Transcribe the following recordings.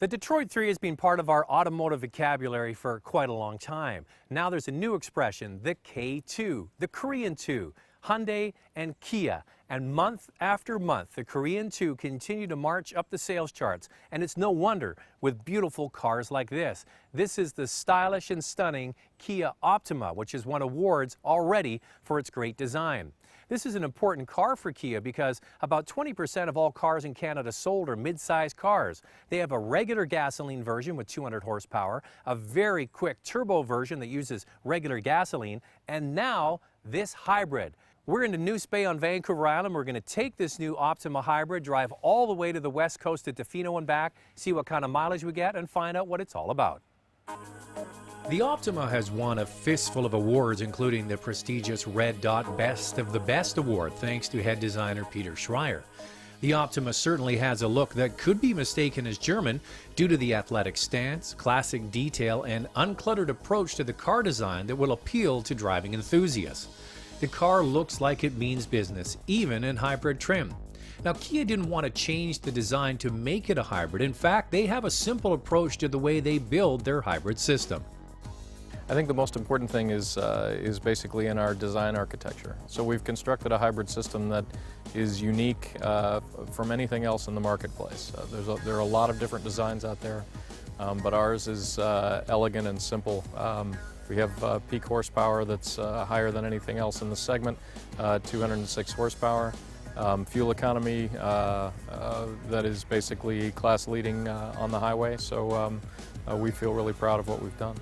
The Detroit 3 has been part of our automotive vocabulary for quite a long time. Now there's a new expression, the K2, the Korean 2, Hyundai and Kia. And month after month, the Korean 2 continue to march up the sales charts. And it's no wonder with beautiful cars like this. This is the stylish and stunning Kia Optima, which has won awards already for its great design. This is an important car for Kia because about 20% of all cars in Canada sold are mid-sized cars. They have a regular gasoline version with 200 horsepower, a very quick turbo version that uses regular gasoline, and now this hybrid. We're in the New Bay on Vancouver Island. We're going to take this new Optima Hybrid, drive all the way to the west coast to Tofino and back, see what kind of mileage we get, and find out what it's all about. The Optima has won a fistful of awards, including the prestigious Red Dot Best of the Best award, thanks to head designer Peter Schreier. The Optima certainly has a look that could be mistaken as German due to the athletic stance, classic detail, and uncluttered approach to the car design that will appeal to driving enthusiasts. The car looks like it means business, even in hybrid trim. Now, Kia didn't want to change the design to make it a hybrid. In fact, they have a simple approach to the way they build their hybrid system. I think the most important thing is basically in our design architecture. So we've constructed a hybrid system that is unique from anything else in the marketplace. There are a lot of different designs out there, but ours is elegant and simple. We have peak horsepower that's higher than anything else in the segment, 206 horsepower. Fuel economy that is basically class leading on the highway, so we feel really proud of what we've done.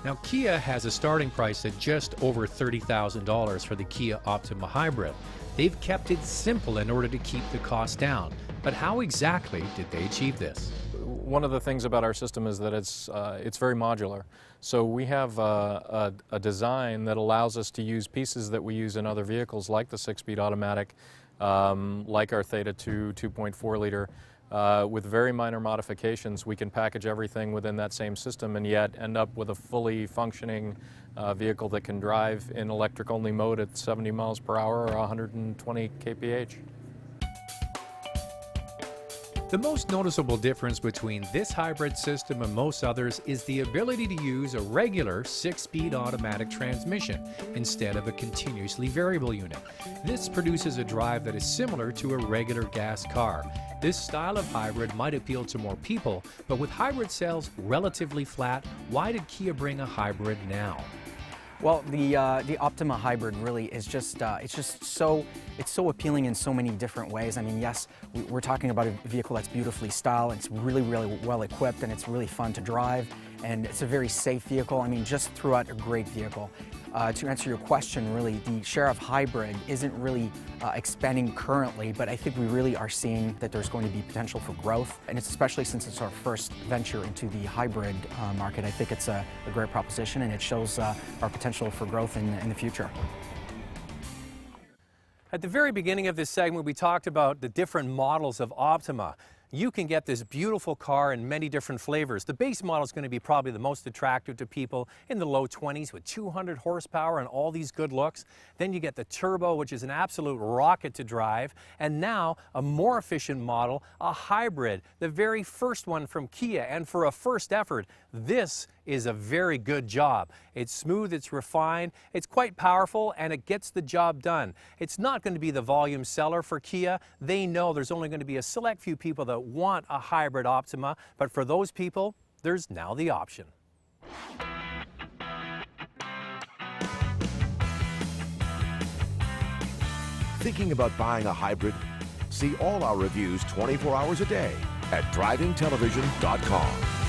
Now, Kia has a starting price at just over $30,000 for the Kia Optima Hybrid. They've kept it simple in order to keep the cost down. But how exactly did they achieve this? One of the things about our system is that it's very modular. So we have a design that allows us to use pieces that we use in other vehicles, like the 6-speed automatic, like our Theta 2 2.4 liter. With very minor modifications, we can package everything within that same system and yet end up with a fully functioning vehicle that can drive in electric-only mode at 70 miles per hour or 120 kph. The most noticeable difference between this hybrid system and most others is the ability to use a regular 6-speed automatic transmission instead of a continuously variable unit. This produces a drive that is similar to a regular gas car. This style of hybrid might appeal to more people, but with hybrid sales relatively flat, why did Kia bring a hybrid now? Well, the Optima Hybrid really is just so appealing in so many different ways. I mean, yes, we're talking about a vehicle that's beautifully styled, it's really well equipped, and it's really fun to drive, and it's a very safe vehicle. I mean, just throughout a great vehicle. To answer your question, really, the share of hybrid isn't really expanding currently, but I think we really are seeing that there's going to be potential for growth, and it's especially since it's our first venture into the hybrid market. I think it's a great proposition, and it shows our potential for growth in the future. At the very beginning of this segment, we talked about the different models of Optima. You can get this beautiful car in many different flavors. The base model is going to be probably the most attractive to people in the low 20s with 200 horsepower and all these good looks. Then you get the turbo, which is an absolute rocket to drive. And now a more efficient model, a hybrid, the very first one from Kia. And for a first effort, this is a very good job. It's smooth, it's refined, it's quite powerful, and it gets the job done. It's not going to be the volume seller for Kia. They know there's only going to be a select few people that want a hybrid Optima, but for those people, there's now the option. Thinking about buying a hybrid? See all our reviews 24 hours a day at drivingtelevision.com.